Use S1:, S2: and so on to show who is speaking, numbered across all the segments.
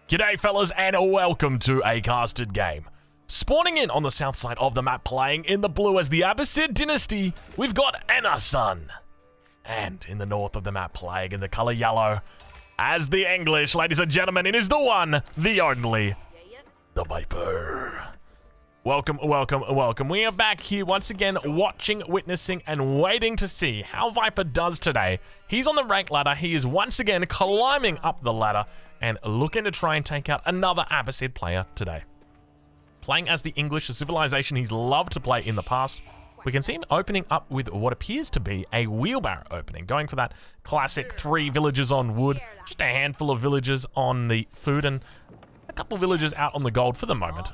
S1: G'day fellas and welcome to a casted game. Spawning in on the south side of the map, playing in the blue as the Abbasid dynasty, we've got Enasun. And in the north of the map, playing in the color yellow as the English, ladies and gentlemen, it is the one, the only, the Viper. Welcome, welcome, welcome. We are back here once again, watching, witnessing, and waiting to see how Viper does today. He's on the rank ladder. He is once again climbing up the ladder and looking to try and take out another Abbasid player today. Playing as the English, a civilization he's loved to play in the past. We can see him opening up with what appears to be a wheelbarrow opening, going for that classic 3 villagers on wood, just a handful of villagers on the food, and a couple villagers out on the gold for the moment.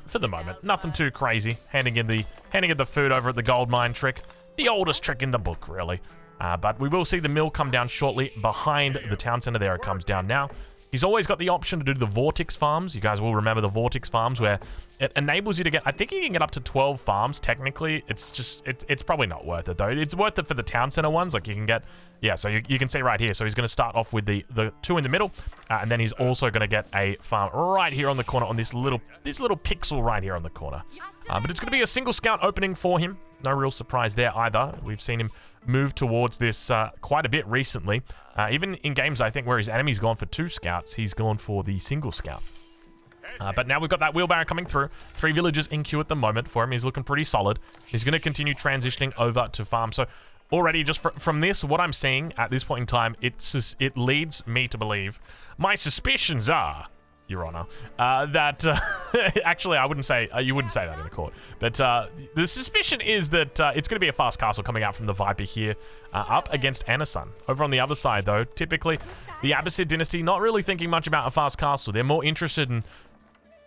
S1: Nothing too crazy. Handing in the food over at the gold mine trick. The oldest trick in the book, really. But we will see the mill come down shortly behind the town center. There it comes down now. He's always got the option to do the Vortex farms. You guys will remember the Vortex farms where it enables you to get, I think you can get up to 12 farms technically. It's probably not worth it though. It's worth it for the town center ones. Like you can get, yeah, so you can see right here. So he's going to start off with the 2 in the middle. And then he's also going to get a farm right here on the corner on this little pixel right here on the corner. But it's going to be a single scout opening for him. No real surprise there either. We've seen him move towards this quite a bit recently. Even in games, I think, where his enemy's gone for 2 scouts, he's gone for the single scout. But now we've got that wheelbarrow coming through. 3 villagers in queue at the moment for him. He's looking pretty solid. He's going to continue transitioning over to farm. So already just from this, what I'm seeing at this point in time, it leads me to believe, my suspicions are, Your Honor, that actually I wouldn't say you wouldn't say that in a court, but the suspicion is that it's going to be a fast castle coming out from the Viper here, up against Enasun. Over on the other side, though, typically the Abbasid dynasty not really thinking much about a fast castle. They're more interested in,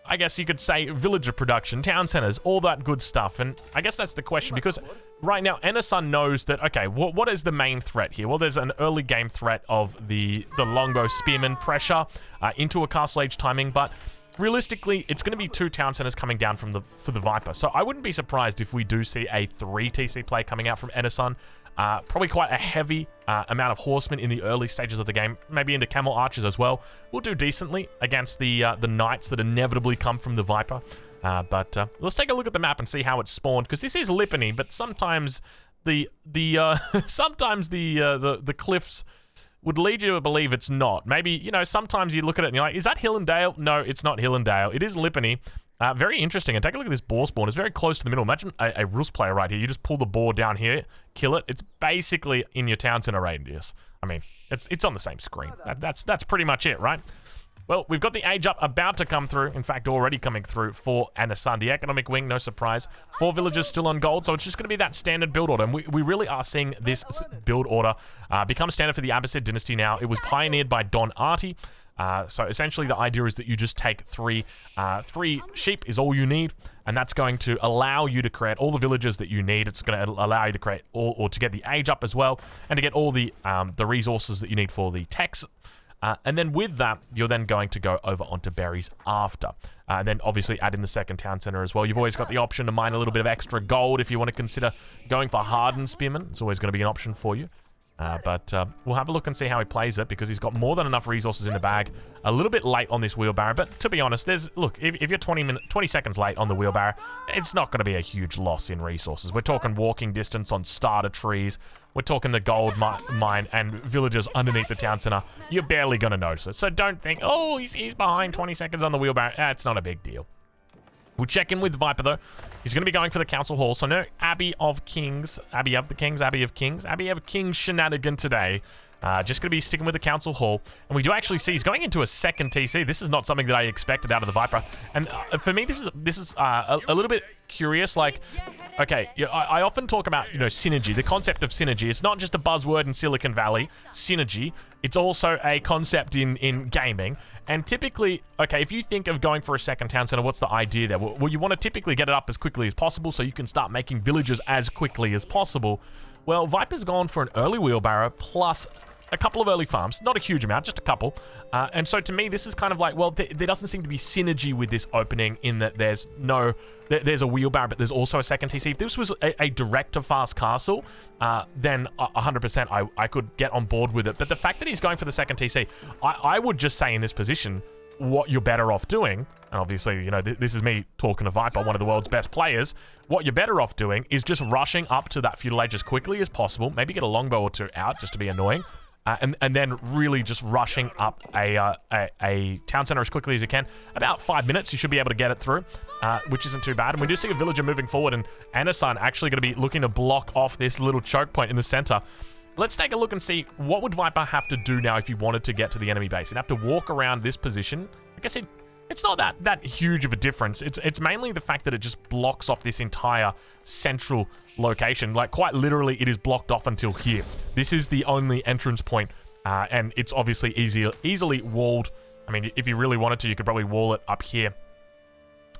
S1: I guess you could say, villager production, town centers, all that good stuff. And I guess that's the question, because right now Enasun knows that, okay, what is the main threat here? Well, there's an early game threat of the longbow spearman pressure into a castle age timing, but realistically, it's going to be 2 town centers coming down for the Viper. So I wouldn't be surprised if we do see a 3 TC play coming out from Enasun. Probably quite a heavy amount of horsemen in the early stages of the game, maybe into camel archers as well. We'll do decently against the knights that inevitably come from the Viper. But let's take a look at the map and see how it's spawned, because this is Lipany, but sometimes the cliffs would lead you to believe it's not. Maybe, you know, sometimes you look at it and you're like, is that Hill and Dale? No, it's not Hill and Dale. It is Lipany. Very interesting. And take a look at this boar spawn. It's very close to the middle. Imagine a Rus player right here. You just pull the boar down here, kill it. It's basically in your town center radius. I mean, it's on the same screen. That's pretty much it, right? Well, we've got the age up about to come through. In fact, already coming through for Enasun. The economic wing, no surprise. 4 villagers still on gold, so it's just going to be that standard build order. And we really are seeing this build order become standard for the Abbasid dynasty now. It was pioneered by Don Arty. So essentially the idea is that you just take 3 sheep is all you need, and that's going to allow you to create all the villages that you need. It's going to allow you to create or to get the age up as well, and to get all the resources that you need for the techs. And then with that, you're then going to go over onto berries after. And then obviously add in the second town center as well. You've always got the option to mine a little bit of extra gold if you want to consider going for hardened spearmen. It's always going to be an option for you. But we'll have a look and see how he plays it, because he's got more than enough resources in the bag. A little bit late on this wheelbarrow, but to be honest, look, if you're 20 seconds late on the wheelbarrow, it's not going to be a huge loss in resources. We're talking walking distance on starter trees. We're talking the gold mine and villagers underneath the town center. You're barely going to notice it. So don't think, oh, he's behind 20 seconds on the wheelbarrow. It's not a big deal. We'll check in with Viper, though. He's going to be going for the Council Hall. So no Abbey of Kings shenanigan today. Just going to be sticking with the Council Hall. And we do actually see he's going into a second TC. This is not something that I expected out of the Viper. And for me, this is a little bit curious. Like, okay, I often talk about, you know, synergy, the concept of synergy. It's not just a buzzword in Silicon Valley, synergy. It's also a concept in gaming. And typically, okay, if you think of going for a second town center, what's the idea there? Well, you want to typically get it up as quickly as possible so you can start making villages as quickly as possible. Well, Viper's gone for an early wheelbarrow plus a couple of early farms. Not a huge amount, just a couple. And so to me, this is kind of like, well, there doesn't seem to be synergy with this opening in that there's a wheelbarrow, but there's also a second TC. If this was a direct to fast castle, then 100% I could get on board with it. But the fact that he's going for the second TC, I would just say in this position, what you're better off doing, and obviously, you know, this is me talking to Viper, one of the world's best players, what you're better off doing is just rushing up to that feudal age as quickly as possible, maybe get a longbow or two out just to be annoying, and then really just rushing up a town center as quickly as you can. About 5 minutes, you should be able to get it through, which isn't too bad. And we do see a villager moving forward, and Anasan actually going to be looking to block off this little choke point in the center. Let's take a look and see what would Viper have to do now if he wanted to get to the enemy base. He'd have to walk around this position. I guess it's not that huge of a difference. It's mainly the fact that it just blocks off this entire central location. Like, quite literally, it is blocked off until here. This is the only entrance point, and it's obviously easily walled. I mean, if you really wanted to, you could probably wall it up here.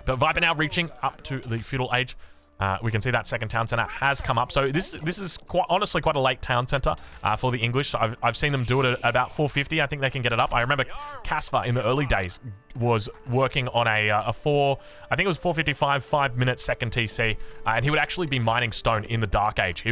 S1: But Viper now reaching up to the feudal age. We can see that second town center has come up. So this is honestly quite a late town center for the English. I've seen them do it at about 450. I think they can get it up. I remember Caspar in the early days was working on I think it was 455 5-minute second TC, and he would actually be mining stone in the Dark Age.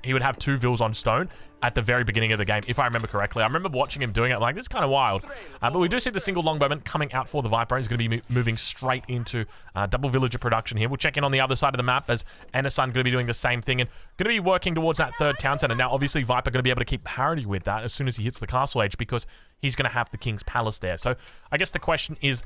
S1: He would have 2 vills on stone at the very beginning of the game, if I remember correctly. I remember watching him doing it. I'm like, this is kind of wild. But we do see the single longbowman coming out for the Viper. He's going to be moving straight into double villager production here. We'll check in on the other side of the map as Anasan going to be doing the same thing and going to be working towards that third town center. Now, obviously, Viper going to be able to keep parity with that as soon as he hits the castle age, because he's going to have the King's Palace there. So I guess the question is,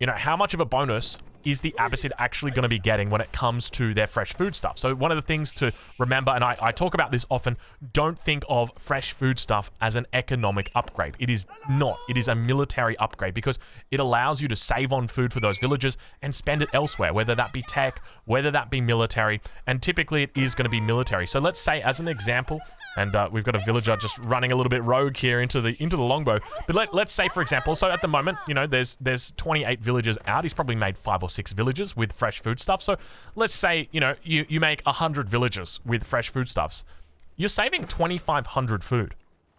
S1: you know, how much of a bonus is the Abbasid actually going to be getting when it comes to their fresh food stuff? So one of the things to remember, and I talk about this often, don't think of fresh food stuff as an economic upgrade. It is not. It is a military upgrade, because it allows you to save on food for those villagers and spend it elsewhere, whether that be tech, whether that be military, and typically it is going to be military. So let's say, as an example, and we've got a villager just running a little bit rogue here into the longbow. But let's say, for example, so at the moment, you know, there's 28 villagers out. He's probably made 5 or 6 villages with fresh foodstuff. So let's say, you know, you make 100 villagers with fresh foodstuffs. You're saving 2,500 food.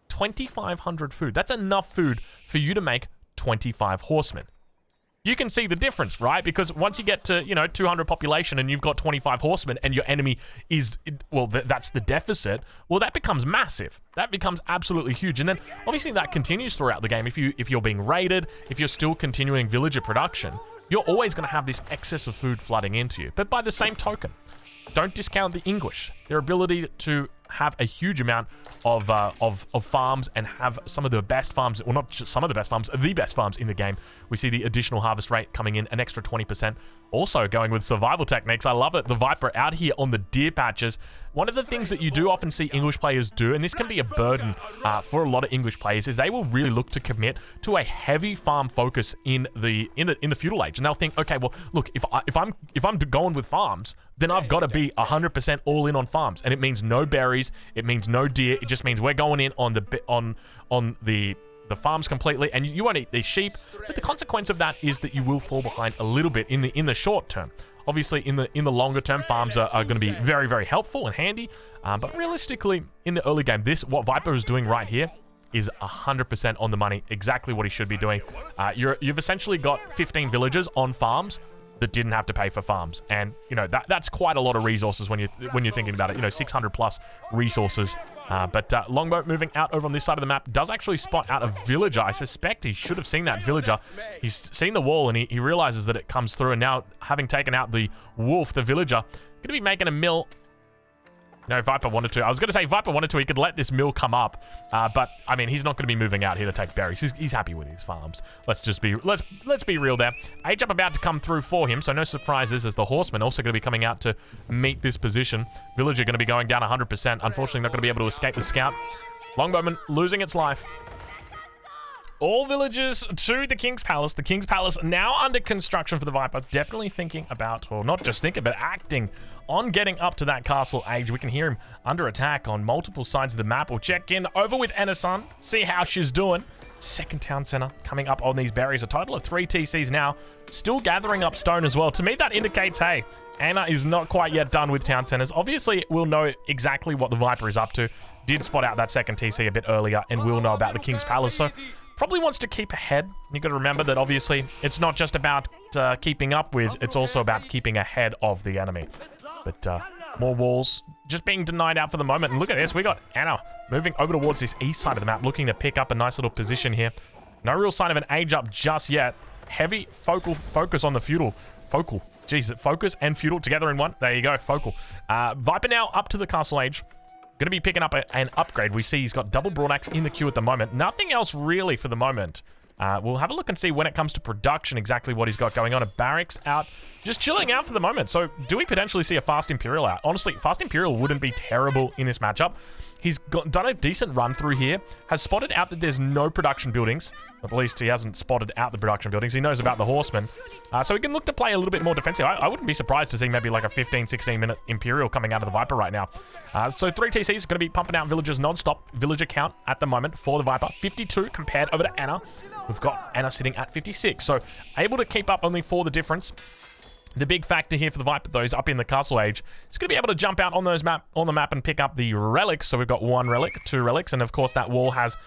S1: 2,500 food. That's enough food for you to make 25 horsemen. You can see the difference, right? Because once you get to, you know, 200 population and you've got 25 horsemen and your enemy is, well, that's the deficit, well, that becomes massive. That becomes absolutely huge. And then obviously that continues throughout the game. If you're being raided, if you're still continuing villager production, you're always going to have this excess of food flooding into you. But by the same token, don't discount the English. Their ability to have a huge amount of farms and have some of the best farms, well, not just some of the best farms, the best farms in the game. We see the additional harvest rate coming in an extra 20%. Also going with survival techniques. I love it. The Viper out here on the deer patches. One of the things that you do often see English players do, and this can be a burden for a lot of English players, is they will really look to commit to a heavy farm focus in the feudal age, and they'll think, okay, well, look, if I'm going with farms, then I've got to be 100% all in on farms, and it means no berries, it means no deer, it just means we're going in on the farms completely, and you won't eat these sheep. But the consequence of that is that you will fall behind a little bit in the short term. Obviously, in the longer term, farms are going to be very, very helpful and handy. But realistically, in the early game, what Viper is doing right here is 100% on the money. Exactly what he should be doing. You've essentially got 15 villagers on farms that didn't have to pay for farms, and you know that's quite a lot of resources when you're thinking about it. You know, 600 plus resources. But Longbow moving out over on this side of the map does actually spot out a villager. I suspect he should have seen that villager. He's seen the wall and he realizes that it comes through, and now having taken out the wolf, the villager, gonna be making a mill. No, Viper wanted to. I was going to say Viper wanted to. He could let this mill come up, but I mean, he's not going to be moving out here to take berries. He's happy with his farms. Let's be real there. Age up about to come through for him, so no surprises as the horseman also going to be coming out to meet this position. Villager going to be going down 100%. Unfortunately, not going to be able to escape the scout. Longbowman losing its life. All villagers to the King's Palace. The King's Palace now under construction for the Viper. Definitely thinking about, or not just thinking, but acting on getting up to that castle age. We can hear him under attack on multiple sides of the map. We'll check in over with Anasan, see how she's doing. Second town center coming up on these berries. A total of 3 TCs now. Still gathering up stone as well. To me, that indicates, hey, Anna is not quite yet done with town centers. Obviously, we'll know exactly what the Viper is up to. Did spot out that second TC a bit earlier, and we'll know about the King's Palace. So probably wants to keep ahead. You got to remember that obviously it's not just about keeping up with, it's also about keeping ahead of the enemy. But more walls just being denied out for the moment. And look at this, we got Anna moving over towards this east side of the map, looking to pick up a nice little position here. No real sign of an age up just yet. heavy focus on the Feudal. Focal. Jeez, Focus and Feudal together in one. There you go, Focal. Viper now up to the Castle Age. Going to be picking up an upgrade. We see he's got double Broadaxe in the queue at the moment. Nothing else really for the moment. We'll have a look and see when it comes to production exactly what he's got going on. A barracks out, just chilling out for the moment. So do we potentially see a fast Imperial out? Honestly, fast Imperial wouldn't be terrible in this matchup. He's done a decent run through here, has spotted out that there's no production buildings. At least he hasn't spotted out the production buildings. He knows about the horsemen. So he can look to play a little bit more defensive. I wouldn't be surprised to see maybe like a 15, 16-minute Imperial coming out of the Viper right now. So 3 TCs is going to be pumping out villagers non-stop. Villager count at the moment for the Viper. 52 compared over to Anna. We've got Anna sitting at 56. So able to keep up only 4 the difference. The big factor here for the Viper, though, is up in the Castle Age. It's going to be able to jump out on the map and pick up the relics. So we've got 1 relic, 2 relics, and of course that wall has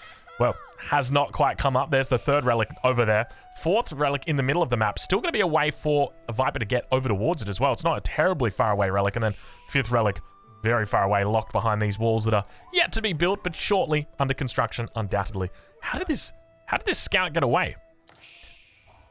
S1: not quite come up. There's the 3rd relic over there. 4th relic in the middle of the map. Still going to be a way for a Viper to get over towards it as well. It's not a terribly far away relic. And then 5th relic, very far away, locked behind these walls that are yet to be built, but shortly under construction, undoubtedly. How did this scout get away?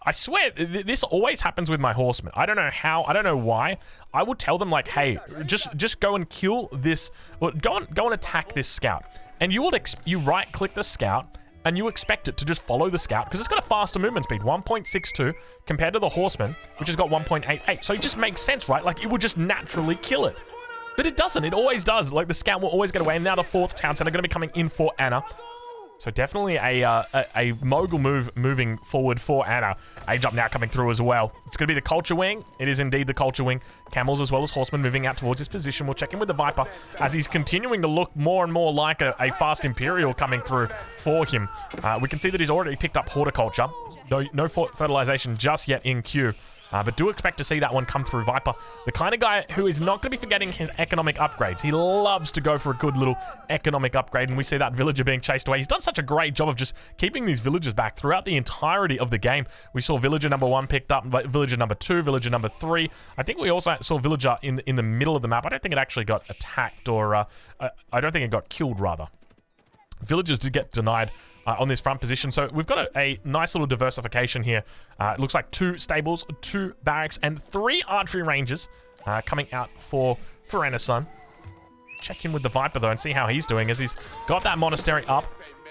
S1: I swear, this always happens with my horsemen. I don't know how, I don't know why. I would tell them like, hey, just go and kill this, well, go and attack this scout. And you right-click the scout, and you expect it to just follow the scout, because it's got a faster movement speed, 1.62, compared to the horseman, which has got 1.88. So it just makes sense, right? Like, it would just naturally kill it. But it doesn't, it always does. Like, the scout will always get away, and now the 4th town center are going to be coming in for Anna. So definitely a mogul move moving forward for Anna. Age up now coming through as well. It's going to be the culture wing. It is indeed the culture wing. Camels as well as horsemen moving out towards his position. We'll check in with the Viper as he's continuing to look more and more like a fast Imperial coming through for him. We can see that he's already picked up horticulture. No fertilization just yet in queue. But do expect to see that one come through Viper. The kind of guy who is not going to be forgetting his economic upgrades. He loves to go for a good little economic upgrade, and we see that villager being chased away. He's done such a great job of just keeping these villagers back throughout the entirety of the game. We saw villager number 1 picked up, villager number 2, villager number 3. I think we also saw villager in the middle of the map. I don't think it actually got attacked, or I don't think it got killed, rather. Villagers did get denied on this front position. So we've got a nice little diversification here. It looks like 2 stables, 2 barracks, and 3 archery ranges coming out for Anna's son. Check in with the Viper, though, and see how he's doing as he's got that monastery up.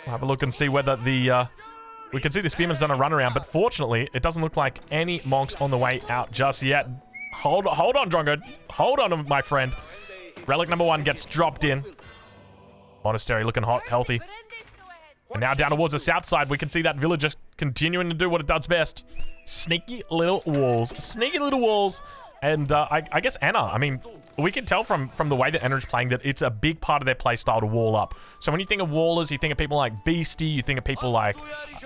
S1: We'll have a look and see whether the... we can see the spearman's done a runaround, but fortunately, it doesn't look like any monks on the way out just yet. Hold on, Drongo. Hold on, my friend. Relic number 1 gets dropped in. Monastery looking hot, healthy. And now down towards the south side, we can see that villager continuing to do what it does best. Sneaky little walls. Sneaky little walls. And I guess Anna, I mean, we can tell from the way that Anna is playing that it's a big part of their play style to wall up. So when you think of wallers, you think of people like Beastie, you think of people like...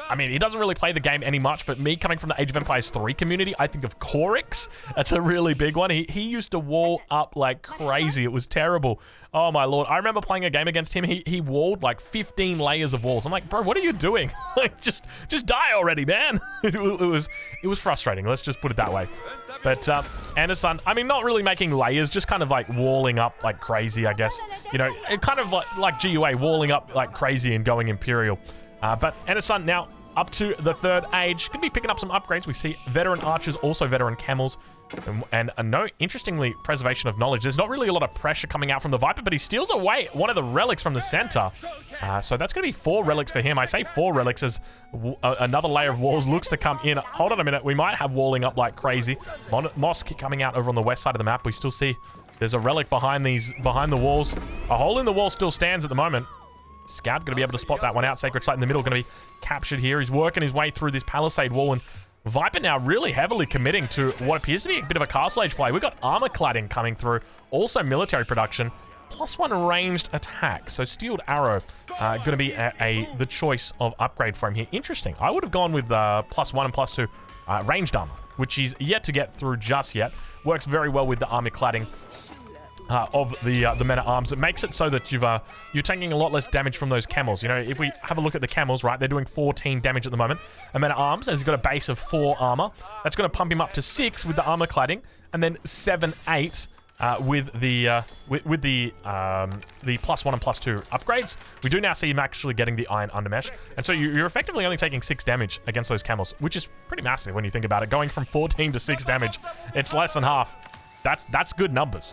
S1: I mean, he doesn't really play the game any much, but me coming from the Age of Empires 3 community, I think of Corix. That's a really big one. He used to wall up like crazy. It was terrible. Oh my lord. I remember playing a game against him. He walled like 15 layers of walls. I'm like, bro, what are you doing? Like, just die already, man. It was frustrating. Let's just put it that way. But Anna's son, I mean, not really making layers, just kind of like walling up like crazy, I guess. You know, it kind of like GUA, walling up like crazy and going Imperial. But Anna's son now up to the 3rd age. Going to be picking up some upgrades. We see veteran archers, also veteran camels. And no, interestingly, preservation of knowledge. There's not really a lot of pressure coming out from the Viper, but he steals away one of the relics from the center. So that's going to be 4 relics for him. I say 4 relics as another layer of walls looks to come in. Hold on a minute. We might have walling up like crazy. Mosque coming out over on the west side of the map. We still see there's a relic behind the walls. A hole in the wall still stands at the moment. Scout going to be able to spot that one out. Sacred Site in the middle going to be captured here. He's working his way through this palisade wall, and Viper now really heavily committing to what appears to be a bit of a Castle Age play. We've got armor cladding coming through. Also military production. +1 ranged attack. So Steeled Arrow going to be the choice of upgrade from here. Interesting. I would have gone with +1 and +2 ranged armor, which he's yet to get through just yet. Works very well with the armor cladding of the men at arms. It makes it so that you're taking a lot less damage from those camels. You know, if we have a look at the camels, right, they're doing 14 damage at the moment. A men at arms has got a base of 4 armor. That's going to pump him up to 6 with the armor cladding, and then 7, 8 with the +1 and +2 upgrades, we do now see him actually getting the iron undermesh, and so you're effectively only taking 6 damage against those camels, which is pretty massive when you think about it. Going from 14 to 6 damage, it's less than half. That's good numbers.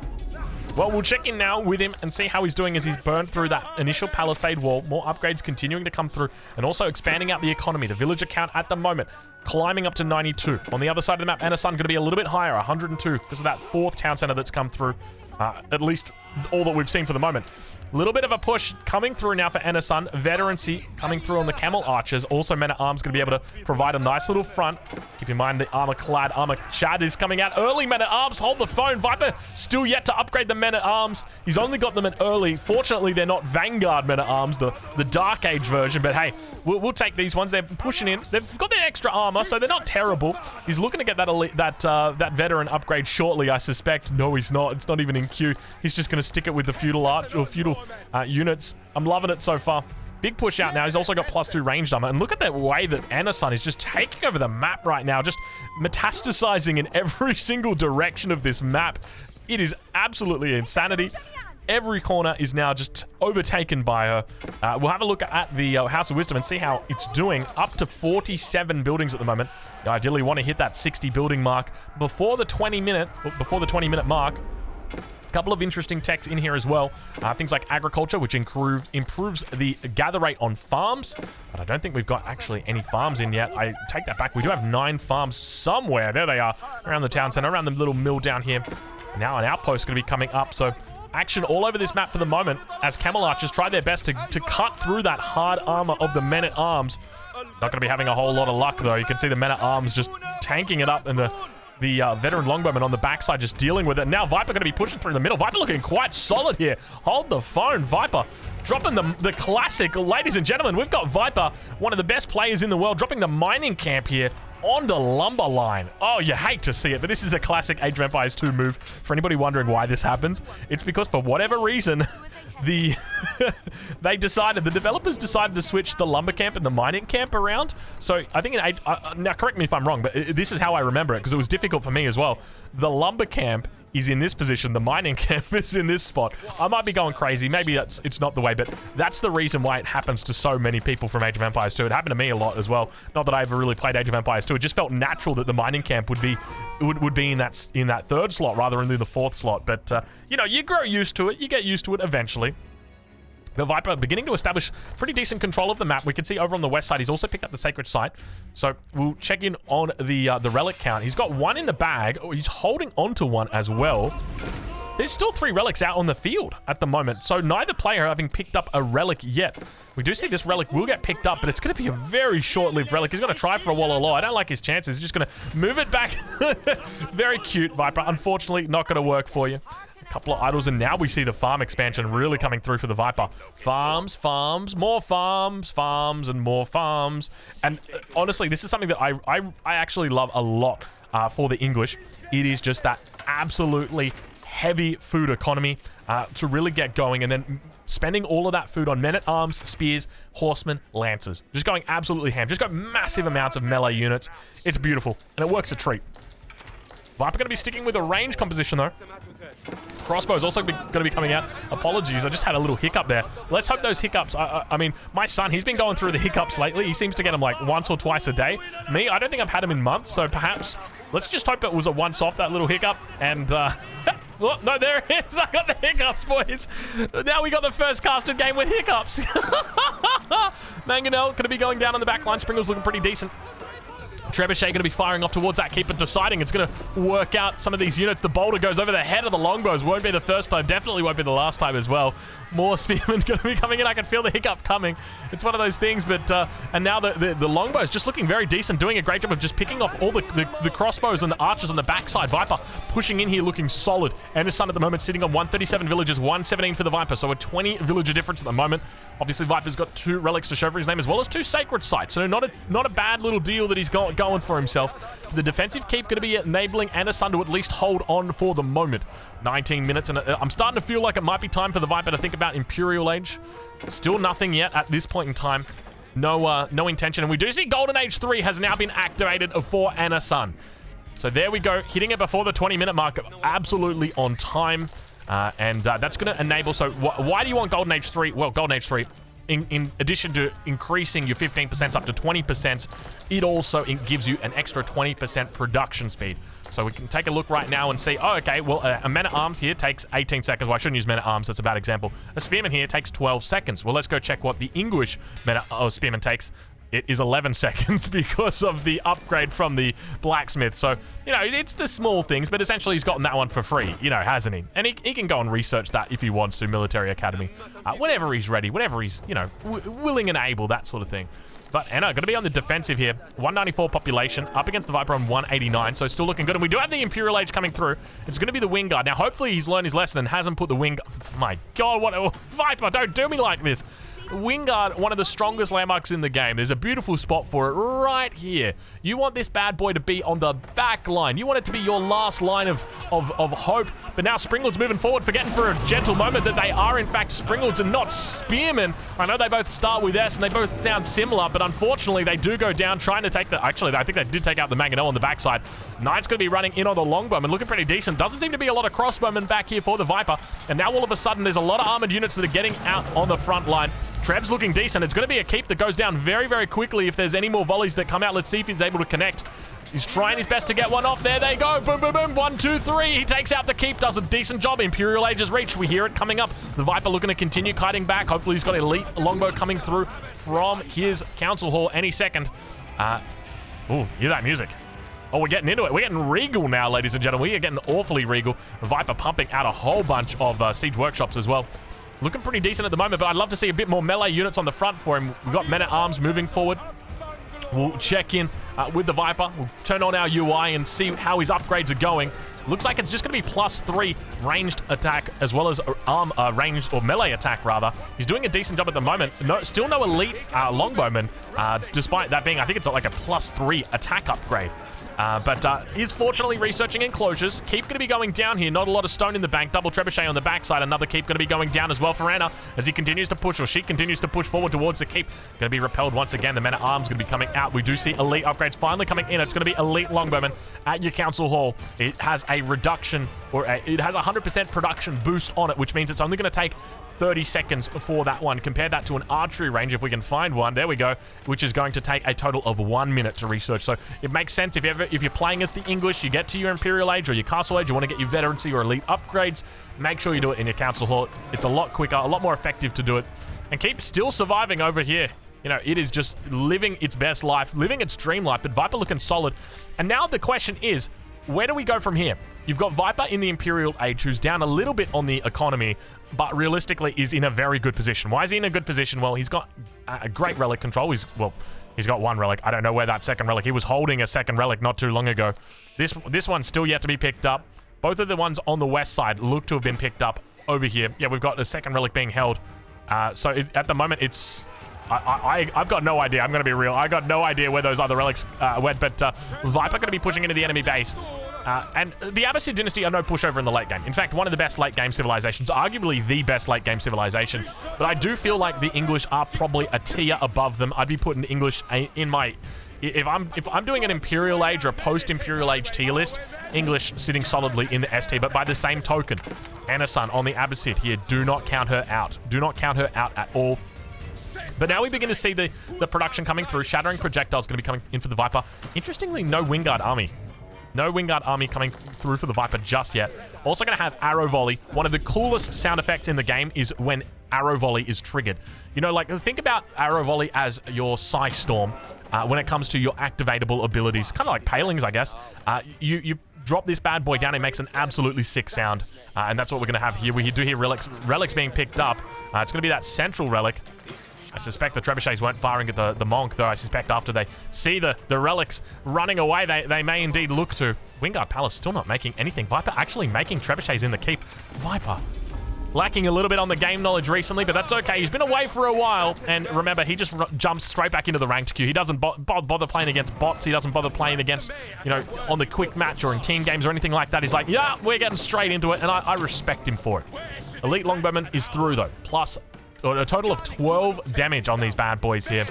S1: Well, we'll check in now with him and see how he's doing as he's burned through that initial palisade wall. More upgrades continuing to come through and also expanding out the economy. The villager count at the moment climbing up to 92. On the other side of the map, Anasun going to be a little bit higher, 102, because of that 4th town center that's come through. At least all that we've seen for the moment. A little bit of a push coming through now for Anasun. Veterancy coming through on the camel archers. Also, men-at-arms going to be able to provide a nice little front. Keep in mind the armor-clad armor Chad is coming out early. Men-at-arms, hold the phone. Viper still yet to upgrade the men-at-arms. He's only got them at early. Fortunately, they're not Vanguard men-at-arms, the Dark Age version. But hey, we'll take these ones. They're pushing in. They've got their extra armor, so they're not terrible. He's looking to get that elite, that veteran upgrade shortly, I suspect. No, he's not. It's not even in queue. He's just going to stick it with the feudal art or feudal units. I'm loving it so far. Big push out now. He's also got +2 ranged armor. And look at the way that Anasun is just taking over the map right now. Just metastasizing in every single direction of this map. It is absolutely insanity. Every corner is now just overtaken by her. We'll have a look at the House of Wisdom and see how it's doing. Up to 47 buildings at the moment. Ideally, want to hit that 60 building mark before the 20-minute mark. Couple of interesting techs in here as well. Things like agriculture, which improves the gather rate on farms. But I don't think we've got actually any farms in yet. I take that back. We do have 9 farms somewhere. There they are, around the town center, around the little mill down here. Now an outpost going to be coming up. So action all over this map for the moment as camel archers try their best to cut through that hard armor of the men-at-arms. Not going to be having a whole lot of luck, though. You can see the men-at-arms just tanking it up, and the veteran longbowman on the backside just dealing with it. Now Viper going to be pushing through the middle. Viper looking quite solid here. Hold the phone, Viper. Dropping the classic. Ladies and gentlemen, we've got Viper, one of the best players in the world, dropping the mining camp here on the lumber line. Oh, you hate to see it, but this is a classic Age of Empires 2 move. For anybody wondering why this happens, it's because for whatever reason, the developers decided to switch the lumber camp and the mining camp around. So I think now correct me if I'm wrong, but this is how I remember it, because it was difficult for me as well. The lumber camp is in this position. The mining camp is in this spot. I might be going crazy. Maybe it's not the way, but that's the reason why it happens to so many people from Age of Empires 2. It happened to me a lot as well. Not that I ever really played Age of Empires 2. It just felt natural that the mining camp would be in that 3rd slot rather than the 4th slot. But you know, you grow used to it. You get used to it eventually. But Viper beginning to establish pretty decent control of the map. We can see over on the west side, he's also picked up the sacred site. So we'll check in on the relic count. He's got 1 in the bag. Oh, he's holding onto 1 as well. There's still 3 relics out on the field at the moment. So neither player having picked up a relic yet. We do see this relic will get picked up, but it's going to be a very short-lived relic. He's going to try for a wall of law. I don't like his chances. He's just going to move it back. Very cute, Viper. Unfortunately, not going to work for you. Couple of idols, and now we see the farm expansion really coming through for the Viper. Farms, more farms, and more farms. And honestly, this is something that I actually love a lot for the English. It is just that absolutely heavy food economy to really get going, and then spending all of that food on men-at-arms, spears, horsemen, lancers. Just going absolutely ham. Just got massive amounts of melee units. It's beautiful, and it works a treat. Viper going to be sticking with a range composition, though. Crossbow is also going to be coming out. Apologies, I just had a little hiccup there. Let's hope those hiccups... I mean, my son, he's been going through the hiccups lately. He seems to get them like once or twice a day. Me, I don't think I've had them in months, so perhaps... Let's just hope it was a once-off, that little hiccup. And, oh, no, there it is. I got the hiccups, boys. Now we got the first casted game with hiccups. Mangonel going to be going down on the back line. Springle's looking pretty decent. Trebuchet going to be firing off towards that keeper, deciding it's going to work out some of these units. The boulder goes over the head of the longbows. Won't be the first time. Definitely won't be the last time as well. More spearmen going to be coming in. I can feel the hiccup coming. It's one of those things, but... and now the longbows just looking very decent, doing a great job of just picking off all the crossbows and the archers on the backside. Viper pushing in here, looking solid. Anderson at the moment sitting on 137 villagers, 117 for the Viper, so a 20 villager difference at the moment. Obviously, Viper's got 2 relics to show for his name, as well as 2 sacred sites, so not a bad little deal that he's going for himself. The defensive keep going to be enabling Anderson to at least hold on for the moment. 19 minutes, and I'm starting to feel like it might be time for the Viper to think about Imperial Age. Still nothing yet at this point in time. No intention, and we do see Golden Age 3 has now been activated for Anderson. So there we go, hitting it before the 20-minute mark, absolutely on time. That's going to enable, so why do you want Golden Age 3? Well, Golden Age 3, in addition to increasing your 15% up to 20%, it also gives you an extra 20% production speed. So we can take a look right now and see, oh, okay, well, a Men-at-Arms here takes 18 seconds. Well, I shouldn't use Men-at-Arms, that's a bad example. A Spearman here takes 12 seconds. Well, let's go check what the English Spearman takes. It is 11 seconds because of the upgrade from the blacksmith. So, you know, it's the small things, but essentially he's gotten that one for free, you know, hasn't he? And he can go and research that if he wants to, Military Academy. Whenever he's ready, whenever he's, you know, willing and able, that sort of thing. But Anna, going to be on the defensive here. 194 population, up against the Viper on 189, so still looking good. And we do have the Imperial Age coming through. It's going to be the Wing Guard. Now, hopefully he's learned his lesson and hasn't put the Wing... My God, what... Viper, don't do me like this. Wingard, one of the strongest landmarks in the game. There's a beautiful spot for it right here. You want this bad boy to be on the back line. You want it to be your last line of hope. But now Springlord's moving forward, forgetting for a gentle moment that they are in fact Springlords and not Spearmen. I know they both start with S and they both sound similar, but unfortunately they do go down trying to take the... Actually, I think they did take out the Mangonel on the backside. Knight's going to be running in on the Longbowman, looking pretty decent. Doesn't seem to be a lot of crossbowmen back here for the Viper. And now all of a sudden there's a lot of armored units that are getting out on the front line. Treb's looking decent. It's going to be a keep that goes down very, very quickly if there's any more volleys that come out. Let's see if he's able to connect. He's trying his best to get one off. There they go. Boom, boom, boom. 1, 2, 3. He takes out the keep. Does a decent job. Imperial Age is reached. We hear it coming up. The Viper looking to continue kiting back. Hopefully he's got elite longbow coming through from his council hall any second. Ooh, hear that music. Oh, we're getting into it. We're getting regal now, ladies and gentlemen. We are getting awfully regal. The Viper pumping out a whole bunch of siege workshops as well. Looking pretty decent at the moment, but I'd love to see a bit more melee units on the front for him. We've got Men-at-Arms moving forward. We'll check in with the Viper. We'll turn on our UI and see how his upgrades are going. Looks like it's just going to be +3 ranged attack as well as ranged or melee attack, rather. He's doing a decent job at the moment. Still no elite longbowman, despite that being, I think it's like a +3 attack upgrade. But is fortunately researching enclosures. Keep going to be going down here. Not a lot of stone in the bank. Double trebuchet on the backside. Another keep going to be going down as well for Anna as he continues to push, or she continues to push forward towards the keep. Going to be repelled once again. The Men-at-Arms going to be coming out. We do see elite upgrades finally coming in. It's going to be elite longbowman at your council hall. It has a reduction, or it has a 100% production boost on it, which means it's only going to take 30 seconds for that one. Compare that to an archery range if we can find one. There we go, which is going to take a total of 1 minute to research. So it makes sense if you're playing as the English, you get to your Imperial Age or your Castle Age, you want to get your veterancy or elite upgrades, make sure you do it in your council hall. It's a lot quicker, a lot more effective to do it. And keep still surviving over here. You know, it is just living its best life, living its dream life, but Viper looking solid. And now the question is, where do we go from here? You've got Viper in the Imperial Age, who's down a little bit on the economy, but realistically is in a very good position. Why is he in a good position? Well, he's got a great relic control. He's got one relic. I don't know where that second relic. He was holding a second relic not too long ago. This one's still yet to be picked up. Both of the ones on the west side look to have been picked up over here. Yeah, we've got the second relic being held. At the moment, it's... I've got no idea. I'm going to be real. I got no idea where those other relics went, but Viper going to be pushing into the enemy base. And the Abbasid dynasty are no pushover in the late game. In fact, one of the best late game civilizations, arguably the best late game civilization. But I do feel like the English are probably a tier above them. I'd be putting the English in my... If I'm doing an Imperial Age or a post-Imperial Age tier list, English sitting solidly in the S tier. But by the same token, Anna's son on the Abbasid here, do not count her out. Do not count her out at all. But now we begin to see the production coming through. Shattering projectiles going to be coming in for the Viper. Interestingly, no Wingard army. No Wingard army coming through for the Viper just yet. Also going to have arrow volley. One of the coolest sound effects in the game is when arrow volley is triggered. You know, like, think about arrow volley as your Scythe Storm when it comes to your activatable abilities. Kind of like Palings, I guess. You drop this bad boy down, it makes an absolutely sick sound. And that's what we're going to have here. We do hear relics being picked up. It's going to be that central relic. I suspect the trebuchets weren't firing at the monk, though I suspect after they see the relics running away, they may indeed look to. Wingard Palace still not making anything. Viper actually making trebuchets in the keep. Viper lacking a little bit on the game knowledge recently, but that's okay. He's been away for a while, and remember, he just jumps straight back into the ranked queue. He doesn't bother playing against bots. He doesn't bother playing against, you know, on the quick match or in team games or anything like that. He's like, yeah, we're getting straight into it, and I respect him for it. Elite Longbowman is through, though. Plus a total of 12 damage on these bad boys here.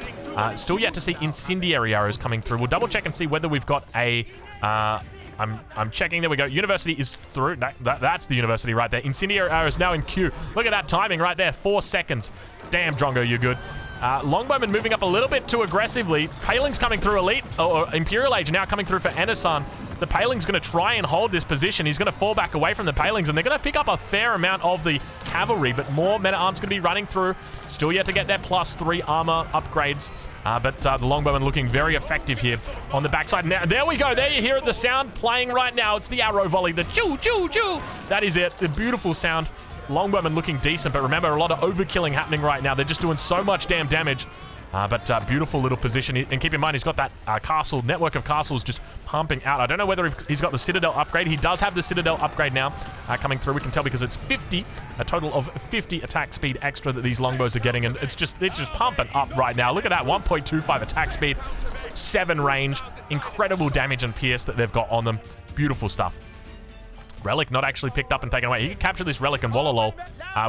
S1: Still yet to see incendiary arrows coming through. We'll double check and see whether we've got a... I'm checking. There we go. University is through. That's the university right there. Incendiary arrow is now in queue. Look at that timing right there. 4 seconds. Damn, Drongo, you're good. Longbowman moving up a little bit too aggressively. Paling's coming through Elite, or Imperial Age now coming through for Enasan. The Paling's going to try and hold this position. He's going to fall back away from the Palings, and they're going to pick up a fair amount of the cavalry, but more men-at-arms going to be running through. Still yet to get their +3 armor upgrades, but the Longbowman looking very effective here on the backside. Now, there we go. There you hear it, the sound playing right now. It's the arrow volley, the choo, choo, choo. That is it, the beautiful sound. Longbowman looking decent, but remember, a lot of overkilling happening right now. They're just doing so much damn damage. But beautiful little position. And keep in mind, he's got that castle, network of castles just pumping out. I don't know whether he's got the Citadel upgrade. He does have the Citadel upgrade now coming through. We can tell because it's 50, a total of 50 attack speed extra that these longbows are getting. And it's just pumping up right now. Look at that, 1.25 attack speed, 7 range. Incredible damage and pierce that they've got on them. Beautiful stuff. Relic not actually picked up and taken away. He can capture this Relic and Wololo.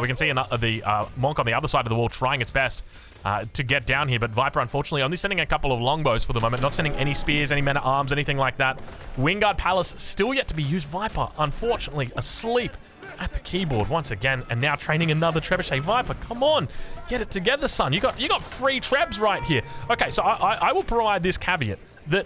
S1: We can see the Monk on the other side of the wall trying its best to get down here, but Viper unfortunately only sending a couple of longbows for the moment, not sending any spears, any men-at-arms, anything like that. Wingard Palace still yet to be used. Viper unfortunately asleep at the keyboard once again, and now training another trebuchet. Viper, come on, get it together, son. You got free trebs right here. Okay, so I will provide this caveat that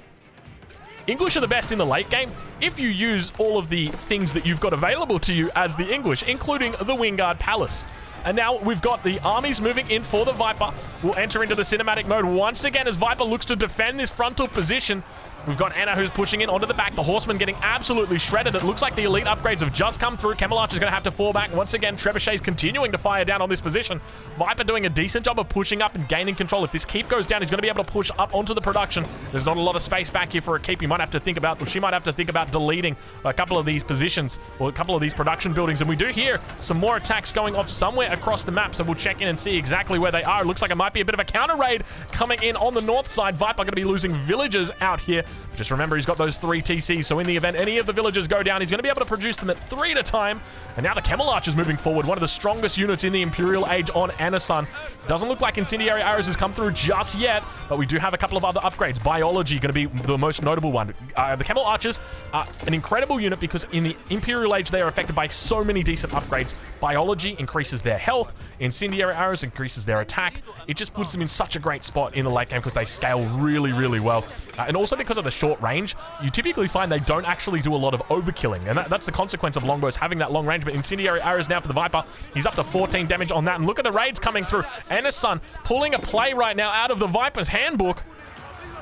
S1: English are the best in the late game if you use all of the things that you've got available to you as the English, including the Wingard Palace. And now we've got the armies moving in for the Viper. We'll enter into the cinematic mode once again as Viper looks to defend this frontal position. We've got Anna who's pushing in onto the back. The Horsemen getting absolutely shredded. It looks like the elite upgrades have just come through. Camelot is going to have to fall back. Once again, Trebuchet's continuing to fire down on this position. Viper doing a decent job of pushing up and gaining control. If this keep goes down, he's going to be able to push up onto the production. There's not a lot of space back here for a keep. He might have to think about, or she might have to think about deleting a couple of these positions or a couple of these production buildings. And we do hear some more attacks going off somewhere across the map. So we'll check in and see exactly where they are. It looks like it might be a bit of a counter raid coming in on the north side. Viper going to be losing villagers out here. Just remember, he's got those 3 TCs, so in the event any of the villagers go down, he's going to be able to produce them at 3 at a time. And now the Camel Arch is moving forward, one of the strongest units in the Imperial Age on Anasan. Doesn't look like Incendiary Arrows has come through just yet, but we do have a couple of other upgrades. Biology going to be the most notable one. The Camel Archers are an incredible unit because in the Imperial Age, they are affected by so many decent upgrades. Biology increases their health. Incendiary Arrows increases their attack. It just puts them in such a great spot in the late game because they scale really, really well. And also because of the short range, you typically find they don't actually do a lot of overkilling, and that's the consequence of longbows having that long range. But Incendiary Arrows now for the Viper. He's up to 14 damage on that, and look at the raids coming through. Anasan pulling a play right now out of the Viper's handbook.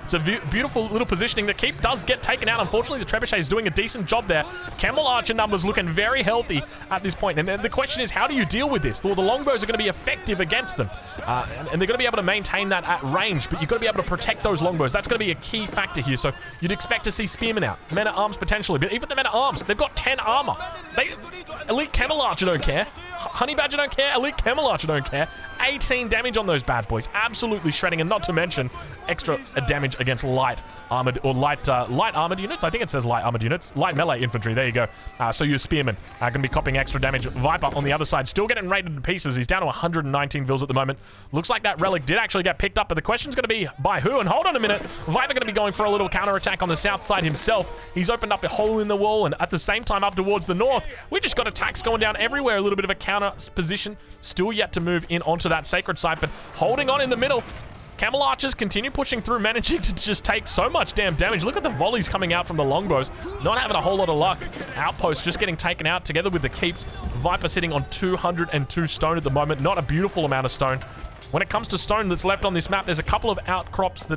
S1: It's a beautiful little positioning. The keep does get taken out. Unfortunately, the Trebuchet is doing a decent job there. Camel Archer numbers looking very healthy at this point. And the question is, how do you deal with this? Well, the longbows are going to be effective against them. And they're going to be able to maintain that at range, but you've got to be able to protect those longbows. That's going to be a key factor here. So you'd expect to see Spearmen out. Men-at-arms potentially. But even the Men-at-arms, they've got 10 armor. Elite Camel Archer don't care. Honey Badger don't care. Elite Camel Archer don't care. 18 damage on those bad boys. Absolutely shredding, and not to mention extra damage against light armored or light armored units. I think it says light armored units. Light melee infantry. There you go. So your Spearmen are going to be copying extra damage. Viper on the other side still getting raided to pieces. He's down to 119 vills at the moment. Looks like that relic did actually get picked up, but the question's going to be by who? And hold on a minute. Viper going to be going for a little counter attack on the south side himself. He's opened up a hole in the wall, and at the same time up towards the north, we just got attacks going down everywhere. A little bit of a counter position. Still yet to move in onto that sacred site, but holding on in the middle. Camel Archers continue pushing through, managing to just take so much damn damage. Look at the volleys coming out from the longbows. Not having a whole lot of luck. Outposts just getting taken out together with the keeps. Viper sitting on 202 stone at the moment. Not a beautiful amount of stone. When it comes to stone that's left on this map, there's a couple of outcroppings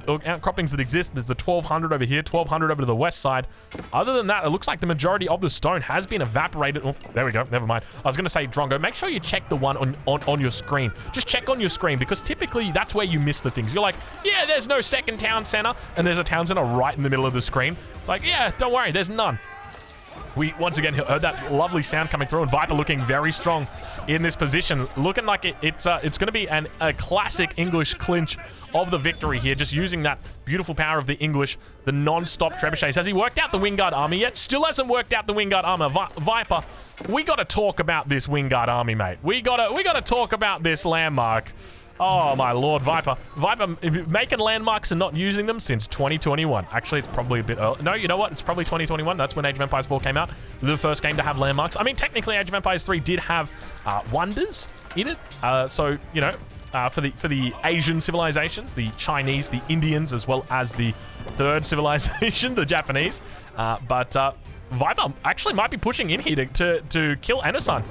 S1: that exist. There's the 1200 over here, 1200 over to the west side. Other than that, it looks like the majority of the stone has been evaporated. Oh, there we go. Never mind. I was going to say, Drongo, make sure you check the one on your screen. Just check on your screen, because typically that's where you miss the things. You're like, yeah, there's no second town center, and there's a town center right in the middle of the screen. It's like, yeah, don't worry, there's none. We once again heard that lovely sound coming through, and Viper looking very strong in this position. Looking like it's going to be a classic English clinch of the victory here, just using that beautiful power of the English, the non-stop trebuchets. Has he worked out the Wingard army yet? Still hasn't worked out the Wingard armor. Viper, we got to talk about this Wingard army, mate. We got to talk about this landmark. Oh, my lord, Viper. Viper making landmarks and not using them since 2021. Actually, it's probably a bit early. No, you know what? It's probably 2021. That's when Age of Empires 4 came out. The first game to have landmarks. I mean, technically, Age of Empires 3 did have wonders in it. So, you know, for the Asian civilizations, the Chinese, the Indians, as well as the third civilization, the Japanese. But Viper actually might be pushing in here to kill Enisan.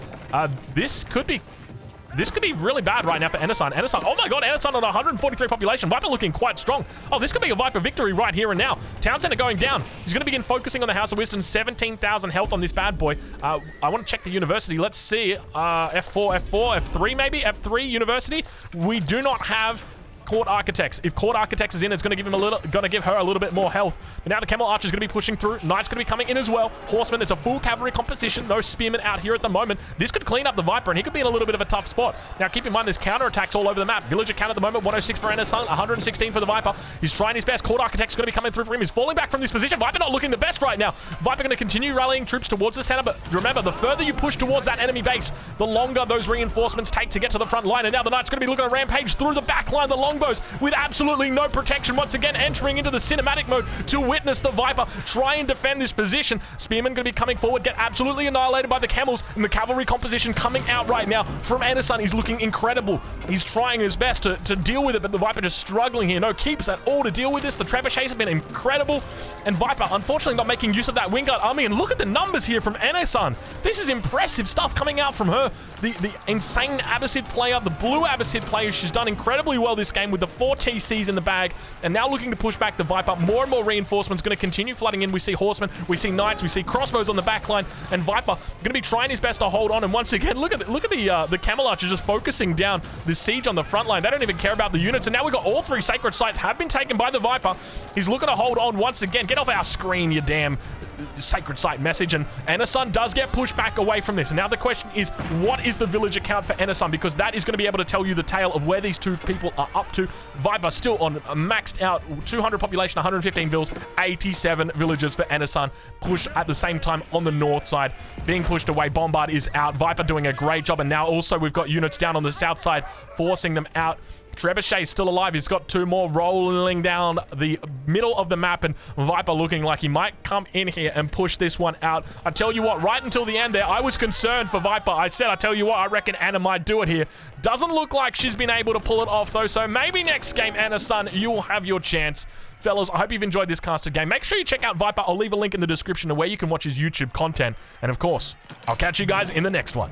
S1: This could be really bad right now for Enisan. Enisan, oh my god, Enisan on 143 population. Viper looking quite strong. Oh, this could be a Viper victory right here and now. Town Center going down. He's going to begin focusing on the House of Wisdom. 17,000 health on this bad boy. I want to check the university. Let's see. F4, F3 maybe? F3 university. We do not have Court Architects. If Court Architects is in, it's going to give her a little bit more health. But now the Camel Archer is going to be pushing through. Knight's going to be coming in as well. Horseman, it's a full cavalry composition. No spearmen out here at the moment. This could clean up the Viper, and he could be in a little bit of a tough spot. Now, keep in mind, there's counterattacks all over the map. Villager count at the moment, 106 for Enisan, 116 for the Viper. He's trying his best. Court Architect's going to be coming through for him. He's falling back from this position. Viper not looking the best right now. Viper going to continue rallying troops towards the center, but remember, the further you push towards that enemy base, the longer those reinforcements take to get to the front line. And now the Knight's going to be looking to rampage through the back line. The longbows with absolutely no protection, once again entering into the cinematic mode to witness the Viper try and defend this position. Spearman going to be coming forward, get absolutely annihilated by the camels, and the cavalry composition coming out right now from Enisan. He's looking incredible. He's trying his best to deal with it, but the Viper just struggling here. No keeps at all to deal with this. The trebuchets have been incredible, and Viper unfortunately not making use of that Wingard army. And look at the numbers here from Enisan. This is impressive stuff coming out from her. The insane Abbasid player, the blue Abbasid player. She's done incredibly well this game with the 4 TCs in the bag, and now looking to push back the Viper. More and more reinforcements going to continue flooding in. We see horsemen, we see knights, we see crossbows on the back line, and Viper going to be trying his best to hold on. And once again, look at the Camel Archer just focusing down the siege on the front line. They don't even care about the units, and now we've got all 3 sacred sites have been taken by the Viper. He's looking to hold on once again. Get off our screen, you damn sacred site message. And Enisan does get pushed back away from this. And now the question is, what is the villager count for Enisan? Because that is going to be able to tell you the tale of where these two people are up to. Viper still on a maxed out 200 population, 115 vills, 87 villagers for Enisan. Push at the same time on the north side, being pushed away. Bombard is out. Viper doing a great job. And now also we've got units down on the south side, forcing them out. Trebuchet is still alive. He's got 2 more rolling down the middle of the map, and Viper looking like he might come in here and push this one out. I tell you what, right until the end there, I was concerned for Viper. I tell you what, I reckon Anna might do it here. Doesn't look like she's been able to pull it off, though, so maybe next game, Enisan, you will have your chance. Fellas, I hope you've enjoyed this casted game. Make sure you check out Viper. I'll leave a link in the description of where you can watch his YouTube content. And of course, I'll catch you guys in the next one.